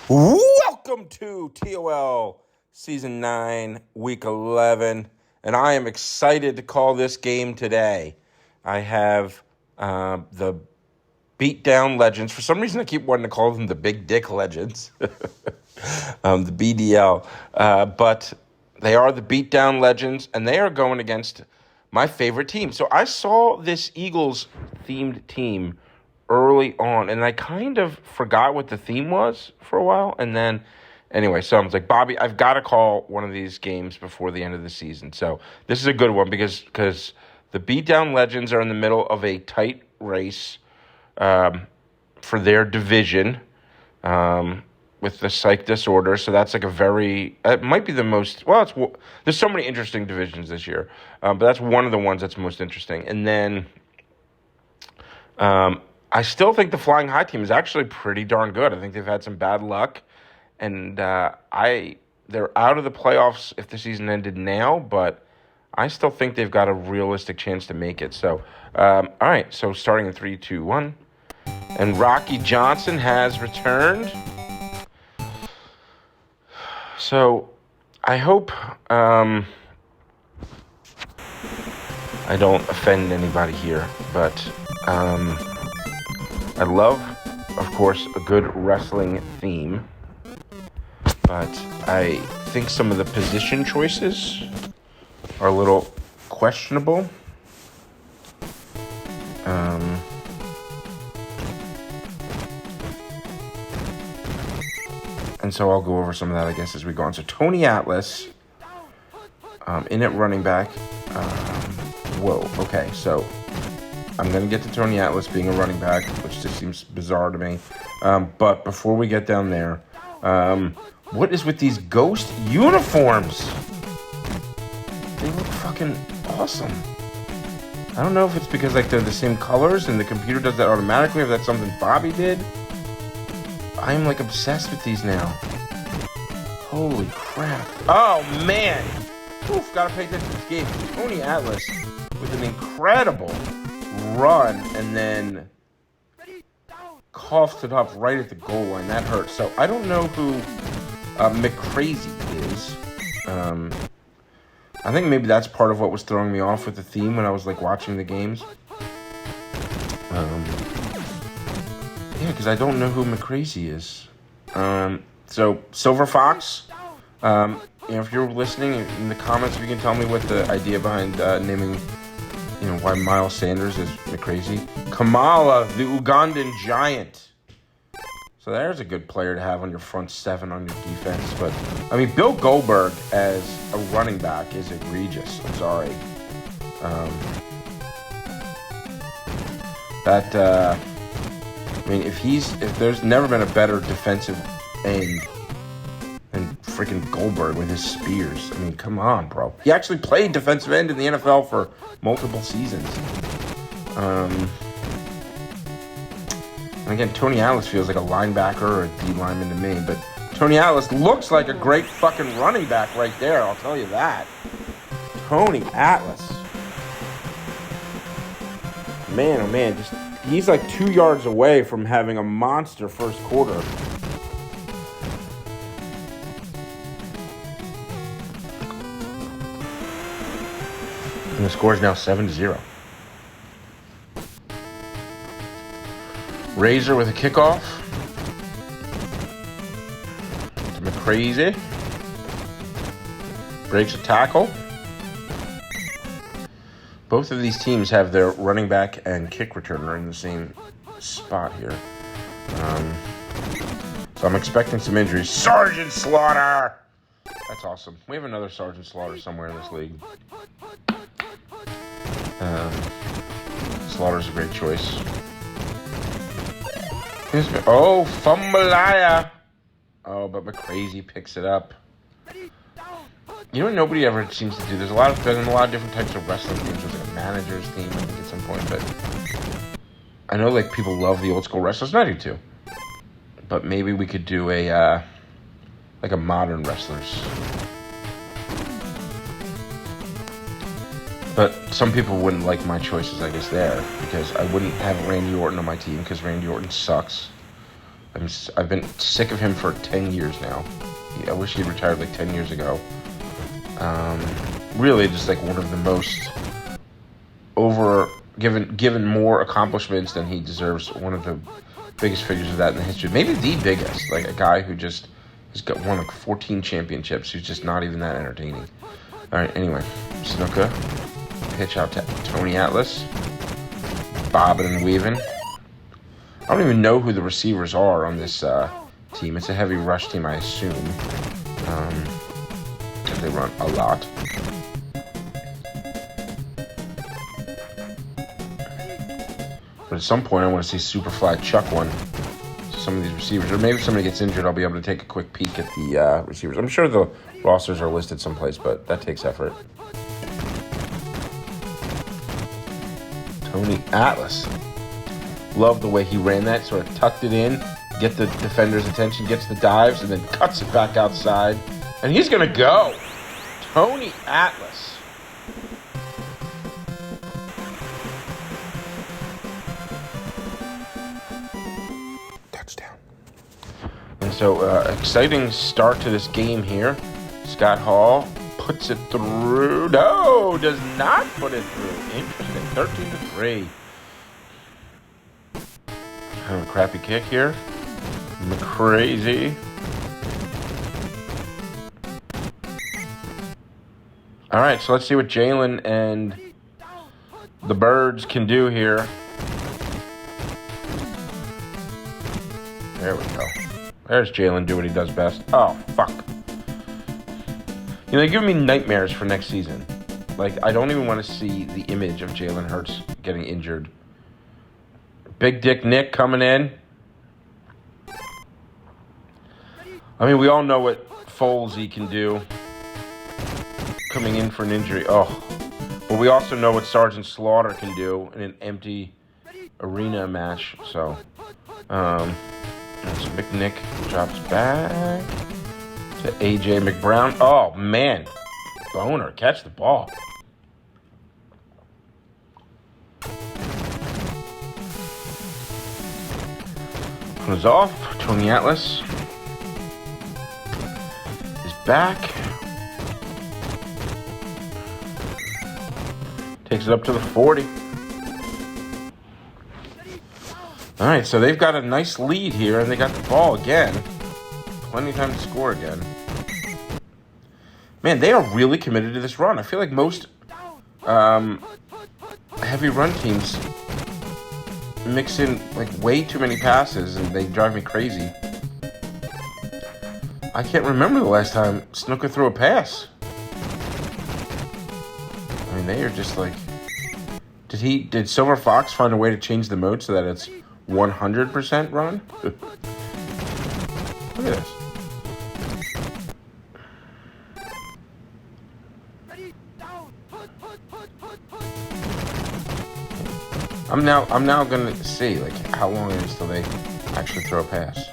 Welcome to TOL Season 9, Week 11, and I am excited to call this game today. I have the Beatdown Legends. For some reason, I keep wanting to call them the Big Dick Legends, the BDL, but they are the Beatdown Legends, and they are going against my favorite team. So I saw this Eagles-themed team early on, and I kind of forgot what the theme was for a while, and then anyway, so I was like, Bobby, I've got to call one of these games before the end of the season. So this is a good one because the Beatdown Legends are in the middle of a tight race for their division with the psych disorder. So that's like it might be the most, there's so many interesting divisions this year, but that's one of the ones that's most interesting. And then I still think the Flying High team is actually pretty darn good. I think they've had some bad luck, and they're out of the playoffs if the season ended now, but I still think they've got a realistic chance to make it. So, all right, so starting in 3, 2, 1, and Rocky Johnson has returned. So I hope I don't offend anybody here, but I love, of course, a good wrestling theme, but I think some of the position choices are a little questionable. And so I'll go over some of that, I guess, as we go on. So Tony Atlas, in at running back. Okay, so I'm going to get to Tony Atlas being a running back, which just seems bizarre to me. But before we get down there, what is with these ghost uniforms? They look fucking awesome. I don't know if it's because like they're the same colors and the computer does that automatically, or if that's something Bobby did. I'm like obsessed with these now. Holy crap. Oh man. Oof, gotta pay attention to this game. Tony Atlas with an incredible run and then coughed it up right at the goal line. That hurt. So I don't know who McCrazy is. I think maybe that's part of what was throwing me off with the theme when I was like watching the games. Yeah, because I don't know who McCrazy is. So Silver Fox, if you're listening in the comments, if you can tell me what the idea behind naming, why Miles Sanders is McCrazy. Kamala, the Ugandan giant. So there's a good player to have on your front seven on your defense. But, Bill Goldberg as a running back is egregious. I'm sorry. If there's never been a better defensive end than freaking Goldberg with his spears. Come on, bro. He actually played defensive end in the NFL for multiple seasons. And again, Tony Atlas feels like a linebacker or a D lineman to me, but Tony Atlas looks like a great fucking running back right there, I'll tell you that. Tony Atlas. Man, oh man, he's like 2 yards away from having a monster first quarter. And the score is now 7-0. Razor with a kickoff. To McCrazy. Breaks a tackle. Both of these teams have their running back and kick returner in the same spot here. So I'm expecting some injuries. Sergeant Slaughter! That's awesome. We have another Sergeant Slaughter somewhere in this league. Slaughter's a great choice. Oh, Fumbalaya! Oh, but McCrazy picks it up. Nobody ever seems to do. There's a lot of different types of wrestling teams. There's like a manager's team, I think, at some point. But I know like people love the old school wrestlers, and I do too. But maybe we could do a modern wrestlers. But some people wouldn't like my choices, I guess, there, because I wouldn't have Randy Orton on my team because Randy Orton sucks. I've been sick of him for 10 years now. I wish he retired like 10 years ago. Really, just like one of the most given more accomplishments than he deserves. One of the biggest figures of that in the history. Maybe the biggest. Like a guy who just has won like 14 championships. Who's just not even that entertaining. All right. Anyway, Snuka pitch out to Tony Atlas. Bobbing and weaving. I don't even know who the receivers are on this team. It's a heavy rush team, I assume. They run a lot. But at some point, I want to see Superfly chuck one to some of these receivers. Or maybe if somebody gets injured, I'll be able to take a quick peek at the receivers. I'm sure the rosters are listed someplace, but that takes effort. Tony Atlas. Love the way he ran that. Sort of tucked it in, get the defender's attention, gets the dives, and then cuts it back outside. And he's going to go. Tony Atlas. Touchdown. And so, exciting start to this game here. Scott Hall puts it through. No, does not put it through. Interesting. 13-3. Kind of a crappy kick here. Crazy. All right, so let's see what Jalen and the Birds can do here. There we go. There's Jalen doing what he does best. Oh, fuck. You know, they're giving me nightmares for next season. Like, I don't even want to see the image of Jalen Hurts getting injured. Big Dick Nick coming in. I mean, we all know what Folesy can do. Coming in for an injury. Oh. But we also know what Sergeant Slaughter can do in an empty arena match. So, McNick drops back to A.J. McBrown. Oh, man. Boner. Catch the ball. Goes off. Tony Atlas is back. Takes it up to the 40. All right, so they've got a nice lead here, and they got the ball again. Plenty of time to score again. Man, they are really committed to this run. I feel like most heavy run teams mix in like way too many passes, and they drive me crazy. I can't remember the last time Snuka threw a pass. I mean, they are just like... Did Silver Fox find a way to change the mode so that it's 100% run? Look at this. I'm now gonna see like how long it is till they actually throw a pass.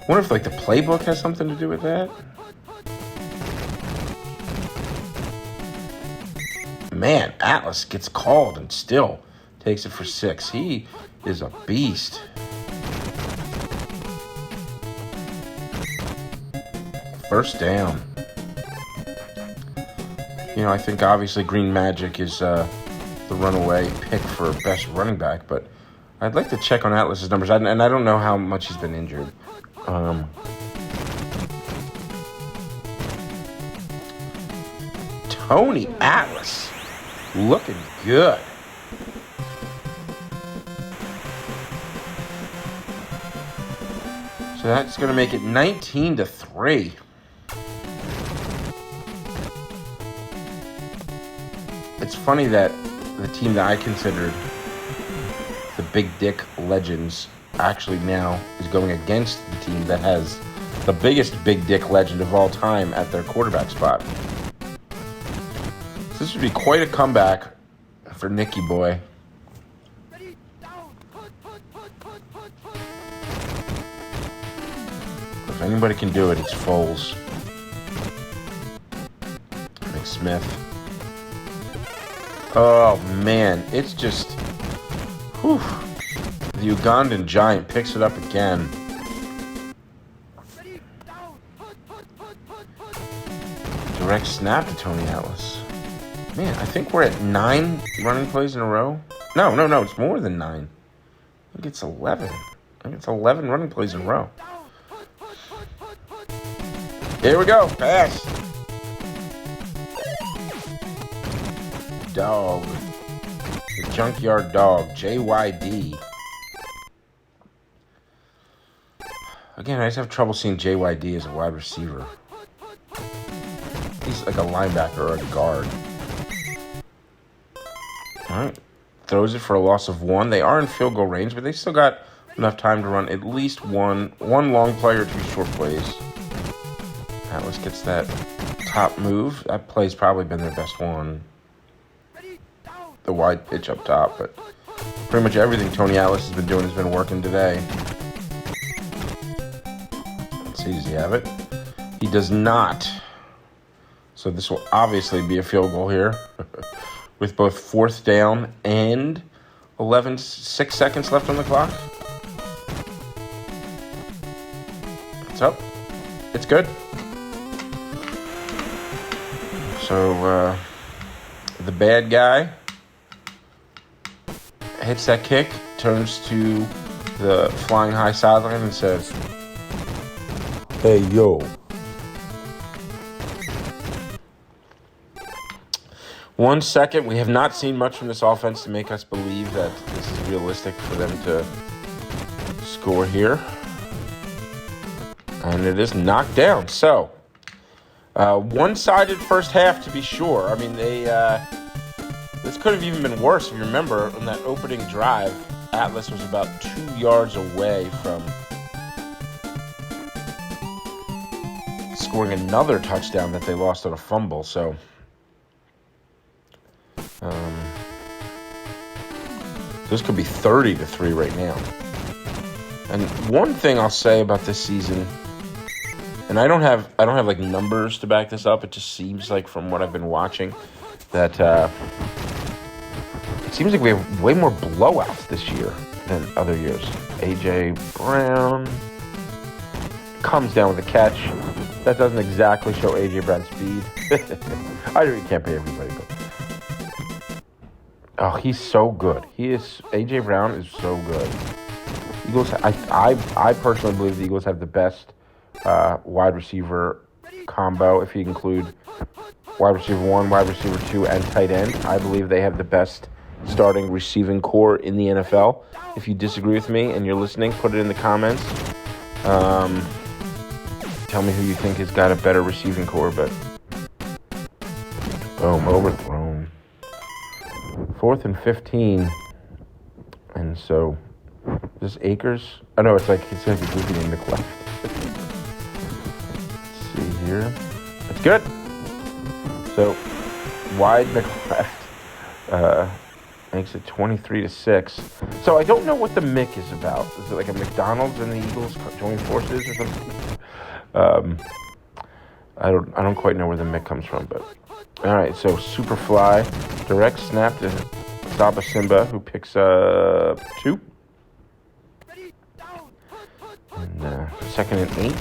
Wonder if like the playbook has something to do with that. Man, Atlas gets called and still takes it for 6. He is a beast. First down. You know, I think obviously Green Magic is the runaway pick for best running back, but I'd like to check on Atlas's numbers, and I don't know how much he's been injured. Tony Atlas looking good. So that's going to make it 19-3. It's funny that the team that I considered the Big Dick Legends actually now is going against the team that has the biggest Big Dick legend of all time at their quarterback spot. So this would be quite a comeback for Nicky Boy. If anybody can do it, it's Foles. McSmith. Oh, man. It's just... Whew. The Ugandan giant picks it up again. Direct snap to Tony Atlas. Man, I think we're at 9 running plays in a row. No. It's more than 9. I think it's 11. I think it's 11 running plays in a row. Here we go. Pass. Dog. The junkyard dog. JYD. Again, I just have trouble seeing JYD as a wide receiver. He's like a linebacker or a guard. All right. Throws it for a loss of 1. They are in field goal range, but they still got enough time to run at least one long play or 2 short plays. Atlas gets that top move. That play's probably been their best one. The wide pitch up top, but pretty much everything Tony Atlas has been doing has been working today. Let's see, does he have it? He does not. So this will obviously be a field goal here with both 4th down and 6 seconds left on the clock. It's up. It's good. So the bad guy hits that kick, turns to the flying high sideline and says, "Hey, yo." 1 second. We have not seen much from this offense to make us believe that this is realistic for them to score here. And it is knocked down. So, one-sided first half to be sure. I mean, this could have even been worse. If you remember, on that opening drive, Atlas was about 2 yards away from scoring another touchdown that they lost on a fumble. So, this could be 30-3 right now. And one thing I'll say about this season, and I don't have like numbers to back this up. It just seems like from what I've been watching that it seems like we have way more blowouts this year than other years. A.J. Brown comes down with a catch. That doesn't exactly show A.J. Brown's speed. I really can't pay everybody, but oh, he's so good. A.J. Brown is so good. Eagles. I personally believe the Eagles have the best wide receiver combo. If you include wide receiver 1, wide receiver 2, and tight end, I believe they have the best starting receiving core in the NFL. If you disagree with me and you're listening, put it in the comments. Tell me who you think has got a better receiving core. But boom, overthrown. 4th and 15, and so is this Akers? Oh no, it's like a goofy name, McLeft. Let's see here. It's good. So wide McLeft makes it 23-6. So I don't know what the Mick is about. Is it like a McDonald's and the Eagles join forces or something? I don't quite know where the Mick comes from, but all right. So Superfly direct snap to Saba Simba, who picks up 2. And 2nd and 8.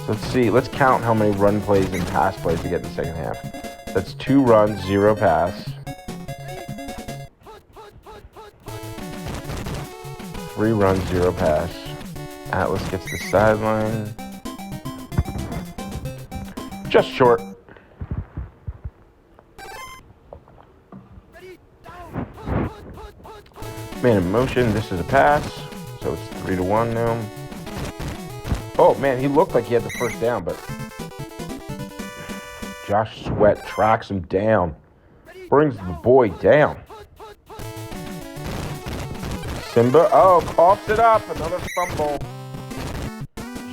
So let's see. Let's count how many run plays and pass plays we get in the second half. That's 2 runs, 0 pass. 3 runs, 0 pass. Atlas gets the sideline. Just short. Man in motion. This is a pass. So it's 3-1 now. Oh, man, he looked like he had the first down, but Josh Sweat tracks him down. Brings the boy down. Simba, coughs it up. Another fumble.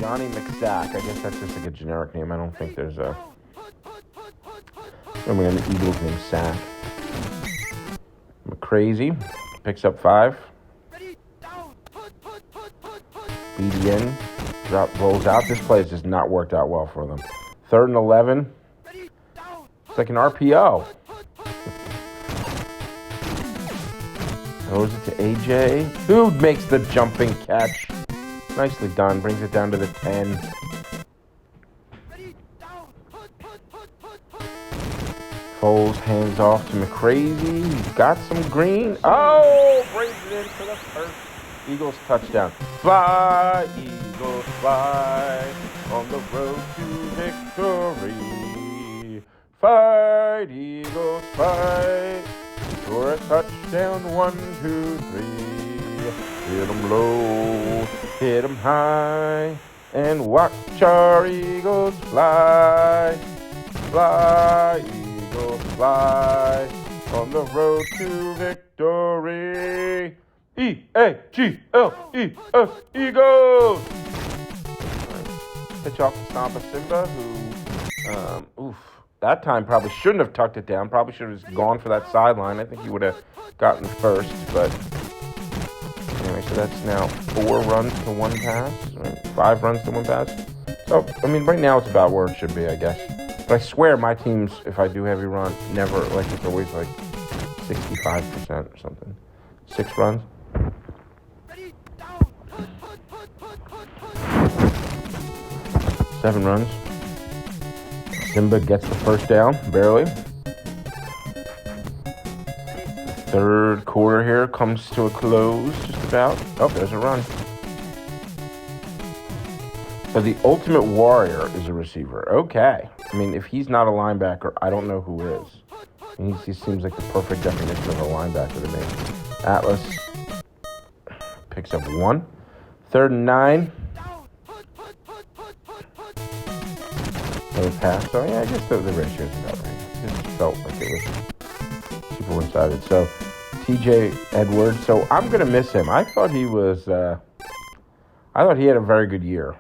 Johnny McSack. I guess that's just like a generic name. I don't think there's a... Somebody on the Eagles named Sack. McCrazy picks up 5. BDN rolls out. This play has just not worked out well for them. 3rd and 11. It's like an RPO. Throws it to AJ, who makes the jumping catch. Nicely done. Brings it down to the 10. Foles hands off to McCrazy. He's got some green. Oh, brings it into the first. Eagles touchdown. Fly, Eagles, fly on the road to victory. Fight, Eagles, fight for a touchdown. 1, 2, 3. Hit 'em low, hit 'em high, and watch our Eagles fly. Fly, Eagles, fly on the road to victory. E-A-G-L-E-S, Eagles! Pitch off to Samba Simba, who, that time probably shouldn't have tucked it down. Probably should have just gone for that sideline. I think he would have gotten first, but anyway, so that's now 4 runs to 1 pass, right? 5 runs to 1 pass. So, I mean, right now it's about where it should be, I guess. But I swear my teams, if I do heavy run, never, like, it's always like 65% or something. 6 runs. 7 runs. Simba gets the first down, barely. Third quarter here comes to a close, just about. Oh, there's a run. So the Ultimate Warrior is a receiver. Okay. I mean, if he's not a linebacker, I don't know who is. He seems like the perfect definition of a linebacker to me. Atlas picks up 1. 3rd and 9. Another pass. So, yeah, I guess the ratio is about right. It just felt like it was super one-sided. So, TJ Edwards. So, I'm going to miss him. I thought he was, I thought he had a very good year.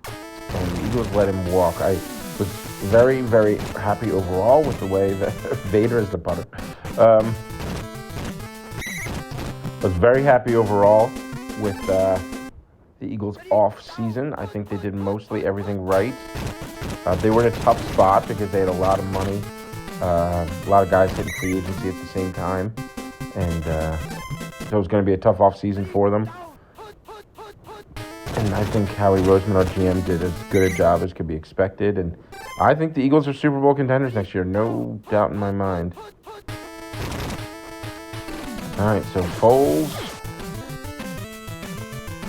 And the Eagles let him walk. I was very, very happy overall with the way that Vader is the punter. Was very happy overall with the Eagles off season. I think they did mostly everything right. They were in a tough spot because they had a lot of money, a lot of guys hitting free agency at the same time, and so it was going to be a tough off season for them. And I think Howie Roseman, our GM, did as good a job as could be expected. And I think the Eagles are Super Bowl contenders next year, no doubt in my mind. All right, so Foles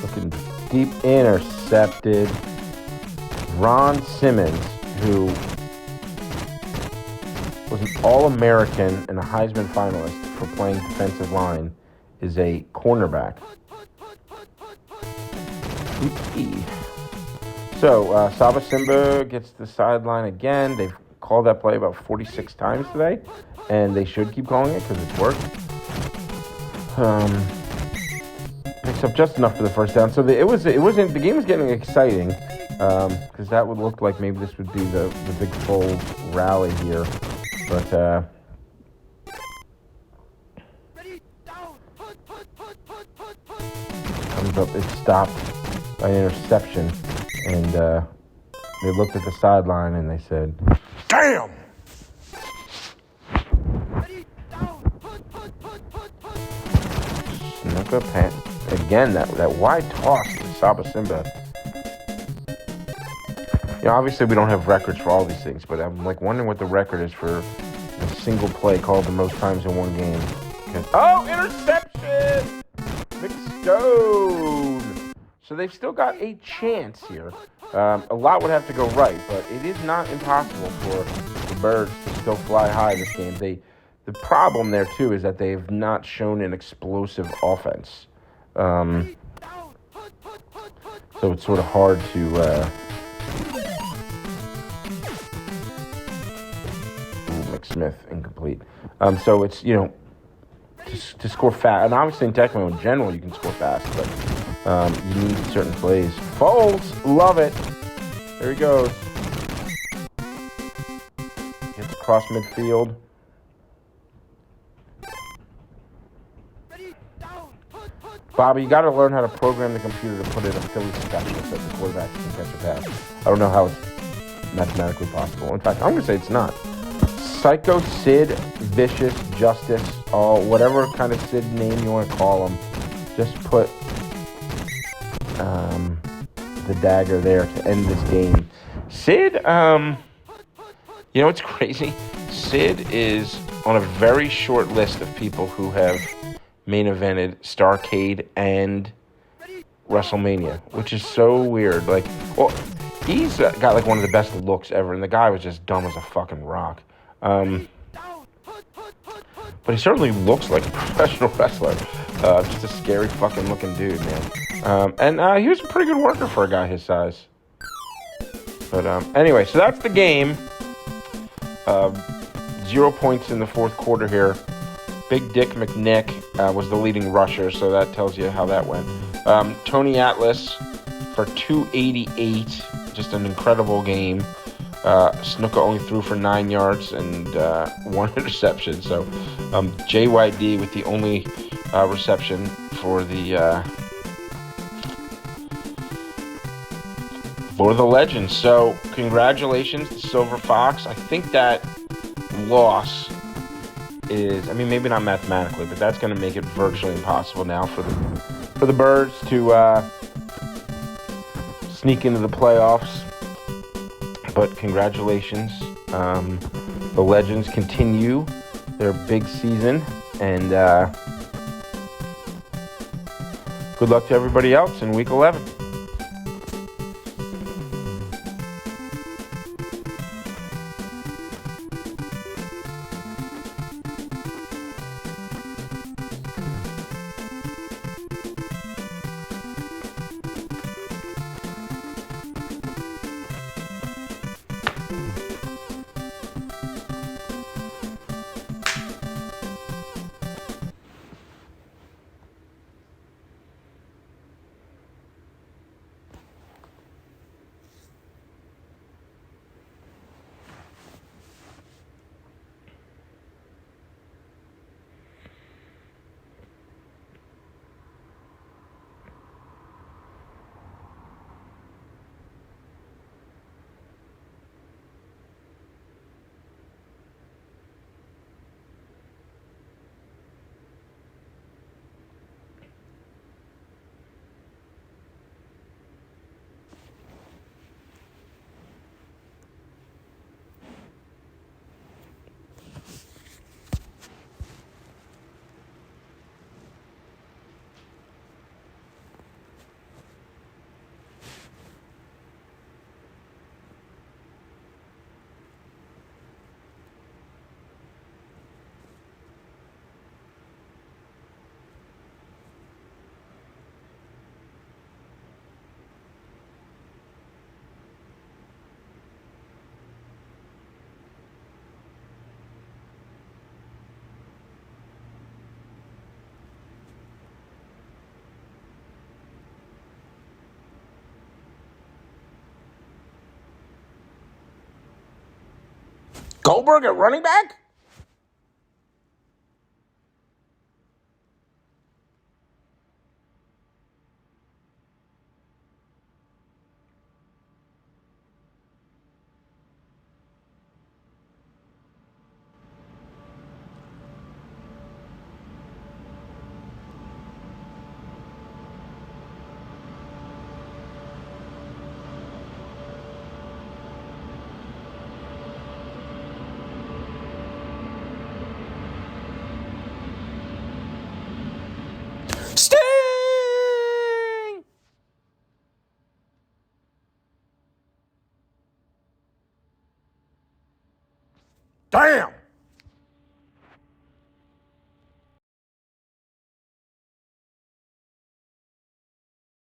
looking deep, intercepted. Ron Simmons, who was an All-American and a Heisman finalist for playing defensive line, is a cornerback. So, Saba Simba gets the sideline again. They've called that play about 46 times today, and they should keep calling it because it's worked. Picks up just enough for the first down. So the game was getting exciting because that would look like maybe this would be the big Foles rally here, but comes up. It's stopped by an interception, and they looked at the sideline and they said, "Damn!" Snuck up again. That wide toss to Saba Simba. You know, obviously we don't have records for all these things, but I'm like wondering what the record is for a single play called the most times in one game. Oh, interception! McStone. So they've still got a chance here. A lot would have to go right, but it is not impossible for the Birds to still fly high this game. The problem there, too, is that they've not shown an explosive offense. So it's sort of hard to... McSmith, incomplete. So it's, you know, to score fast. And obviously in Tecmo in general, you can score fast, but you need certain plays. Foles, love it. There he goes. Gets across midfield. Bobby, you got to learn how to program the computer to put in a Philly specialist that the quarterback can catch a pass. I don't know how it's mathematically possible. In fact, I'm going to say it's not. Psycho Sid Vicious justice, all whatever kind of Sid name you want to call him. Just put the dagger there to end this game. Sid, you know what's crazy? Sid is on a very short list of people who have main evented Starrcade and WrestleMania, which is so weird. Like, well, he's got like one of the best looks ever, and the guy was just dumb as a fucking rock. But he certainly looks like a professional wrestler. Just a scary fucking looking dude, man. And he was a pretty good worker for a guy his size. But anyway, so that's the game. 0 points in the fourth quarter here. Big Dick McNick was the leading rusher, so that tells you how that went. Tony Atlas for 288, just an incredible game. Snuka only threw for 9 yards and 1 interception. So JYD with the only reception for the Legends. So congratulations to Silver Fox. I think that loss is, I mean, maybe not mathematically, but that's going to make it virtually impossible now for the Birds to sneak into the playoffs. But congratulations. The Legends continue their big season, and good luck to everybody else in Week 11. Goldberg at running back? Sting! Damn!